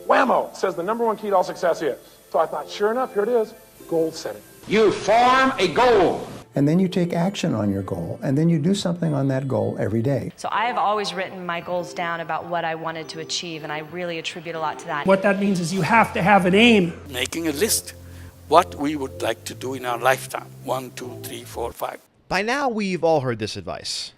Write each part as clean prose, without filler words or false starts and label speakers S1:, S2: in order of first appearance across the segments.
S1: whammo, says the number one key to all success is. So I thought, sure enough, here it is, goal setting.
S2: You form a goal.
S3: And then you take action on your goal, and then you do something on that goal every day.
S4: So I have always written my goals down about what I wanted to achieve, and I really attribute a lot to that.
S5: What that means is you have to have an aim.
S6: Making a list, what we would like to do in our lifetime. 1, 2, 3, 4, 5.
S7: By now, we've all heard this advice.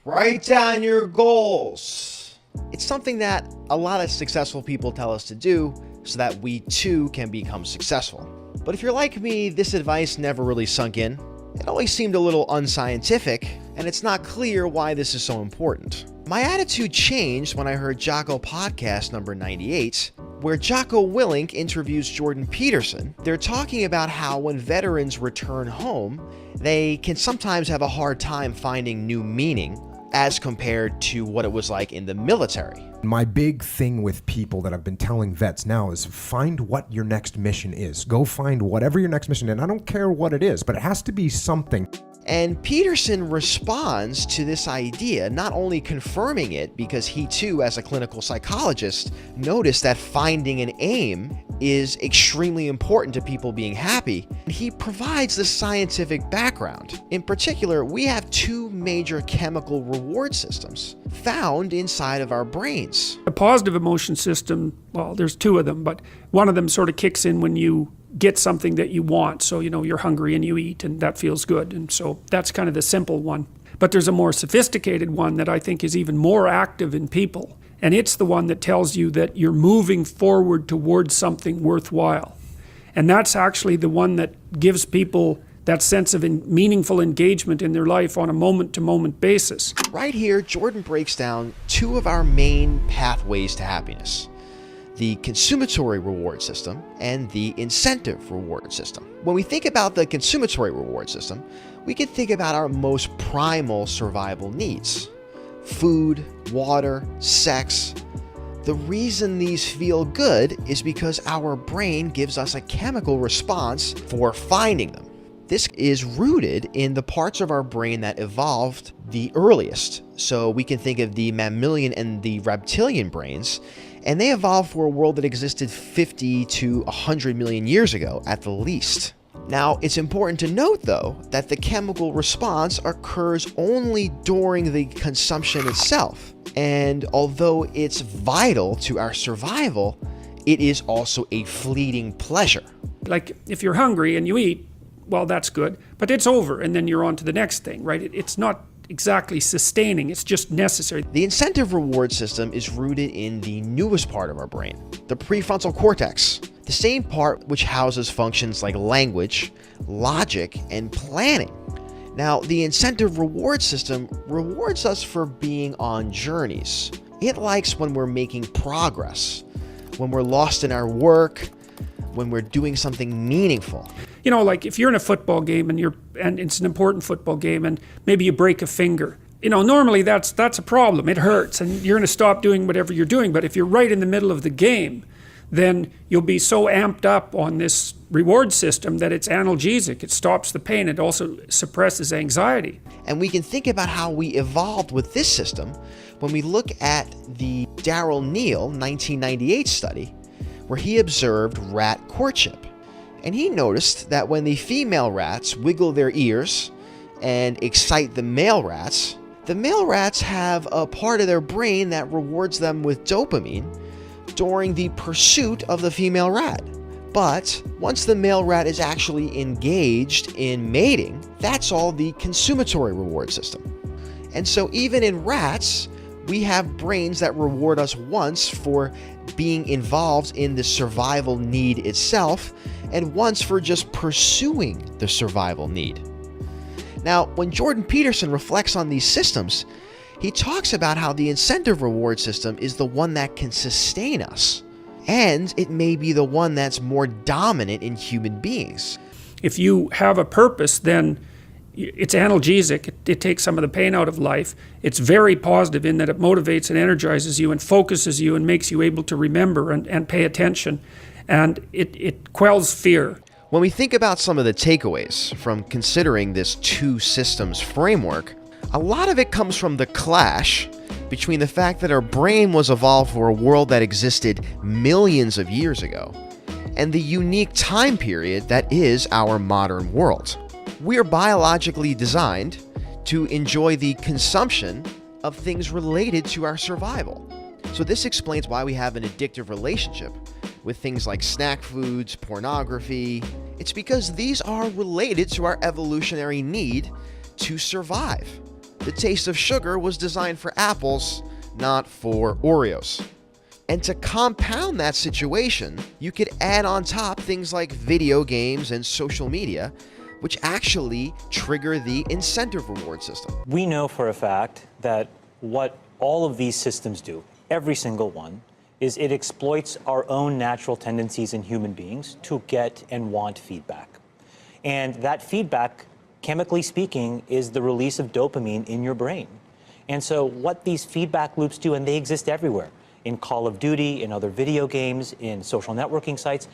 S7: Write down your goals. It's something that a lot of successful people tell us to do so that we too can become successful. But if you're like me, this advice never really sunk in. It always seemed a little unscientific, and it's not clear why this is so important. My attitude changed when I heard Jocko Podcast number 98, where Jocko Willink interviews Jordan Peterson. They're talking about how when veterans return home, they can sometimes have a hard time finding new meaning as compared to what it was like in the military.
S8: My big thing with people that I've been telling vets now is find what your next mission is. Go find whatever your next mission is. And I don't care what it is, but it has to be something.
S7: And Peterson responds to this idea, not only confirming it because he too, as a clinical psychologist, noticed that finding an aim is extremely important to people being happy. He provides the scientific background. In particular, we have two major chemical reward systems found inside of our brains.
S5: The positive emotion system, well, there's two of them, but one of them sort of kicks in when you get something that you want. So, you're hungry and you eat, and that feels good. And so that's kind of the simple one. But there's a more sophisticated one that I think is even more active in people. And it's the one that tells you that you're moving forward towards something worthwhile. And that's actually the one that gives people that sense of meaningful engagement in their life on a moment-to-moment basis.
S7: Right here, Jordan breaks down two of our main pathways to happiness: the consummatory reward system and the incentive reward system. When we think about the consummatory reward system, we can think about our most primal survival needs: food, water, sex. The reason these feel good is because our brain gives us a chemical response for finding them. This is rooted in the parts of our brain that evolved the earliest. So we can think of the mammalian and the reptilian brains, and they evolved for a world that existed 50 to 100 million years ago at the least. Now, it's important to note, though, that the chemical response occurs only during the consumption itself. And although it's vital to our survival, it is also a fleeting pleasure.
S5: Like if you're hungry and you eat, well, that's good, but it's over and then you're on to the next thing, right? It's not exactly sustaining, it's just necessary.
S7: The incentive reward system is rooted in the newest part of our brain, the prefrontal cortex, the same part which houses functions like language, logic, and planning. Now, the incentive reward system rewards us for being on journeys. It likes when we're making progress, when we're lost in our work, when we're doing something meaningful.
S5: Like if you're in a football game and it's an important football game and maybe you break a finger, normally that's a problem. It hurts and you're going to stop doing whatever you're doing. But if you're right in the middle of the game, then you'll be so amped up on this reward system that it's analgesic. It stops the pain. It also suppresses anxiety.
S7: And we can think about how we evolved with this system when we look at the Darryl Neill 1998 study, where he observed rat courtship. And he noticed that when the female rats wiggle their ears and excite the male rats have a part of their brain that rewards them with dopamine during the pursuit of the female rat. But once the male rat is actually engaged in mating, that's all the consummatory reward system. And so even in rats, we have brains that reward us once for being involved in the survival need itself, and once for just pursuing the survival need. Now, when Jordan Peterson reflects on these systems, he talks about how the incentive reward system is the one that can sustain us, and it may be the one that's more dominant in human beings.
S5: If you have a purpose, then it's analgesic. It takes some of the pain out of life. It's very positive in that it motivates and energizes you and focuses you and makes you able to remember and pay attention. And it quells fear.
S7: When we think about some of the takeaways from considering this two systems framework, a lot of it comes from the clash between the fact that our brain was evolved for a world that existed millions of years ago and the unique time period that is our modern world. We are biologically designed to enjoy the consumption of things related to our survival. So this explains why we have an addictive relationship with things like snack foods, pornography. It's because these are related to our evolutionary need to survive. The taste of sugar was designed for apples, not for Oreos. And to compound that situation, you could add on top things like video games and social media, which actually trigger the incentive reward system.
S9: We know for a fact that what all of these systems do, every single one, is it exploits our own natural tendencies in human beings to get and want feedback. And that feedback, chemically speaking, is the release of dopamine in your brain. And so what these feedback loops do, and they exist everywhere, in Call of Duty, in other video games, in social networking sites,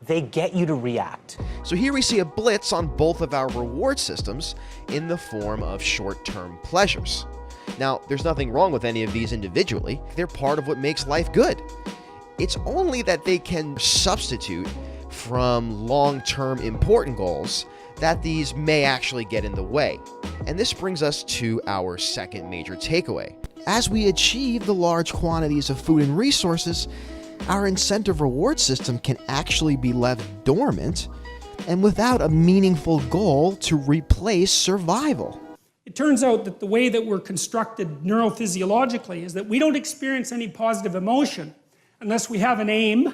S9: they get you to react.
S7: So here we see a blitz on both of our reward systems in the form of short-term pleasures. Now, there's nothing wrong with any of these individually. They're part of what makes life good. It's only that they can substitute from long-term important goals that these may actually get in the way. And this brings us to our second major takeaway. As we achieve the large quantities of food and resources, our incentive reward system can actually be left dormant and without a meaningful goal to replace survival.
S5: It turns out that the way that we're constructed neurophysiologically is that we don't experience any positive emotion unless we have an aim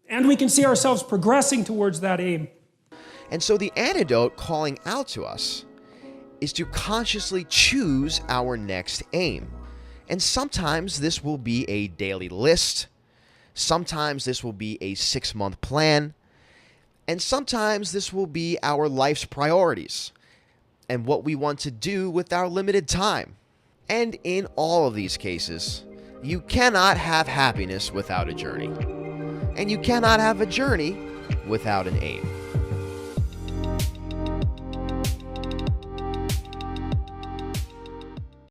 S5: and we can see ourselves progressing towards that aim.
S7: And so the antidote calling out to us is to consciously choose our next aim. And sometimes this will be a daily list, sometimes this will be a 6-month plan, and sometimes this will be our life's priorities and what we want to do with our limited time. And in all of these cases, you cannot have happiness without a journey. And you cannot have a journey without an aim.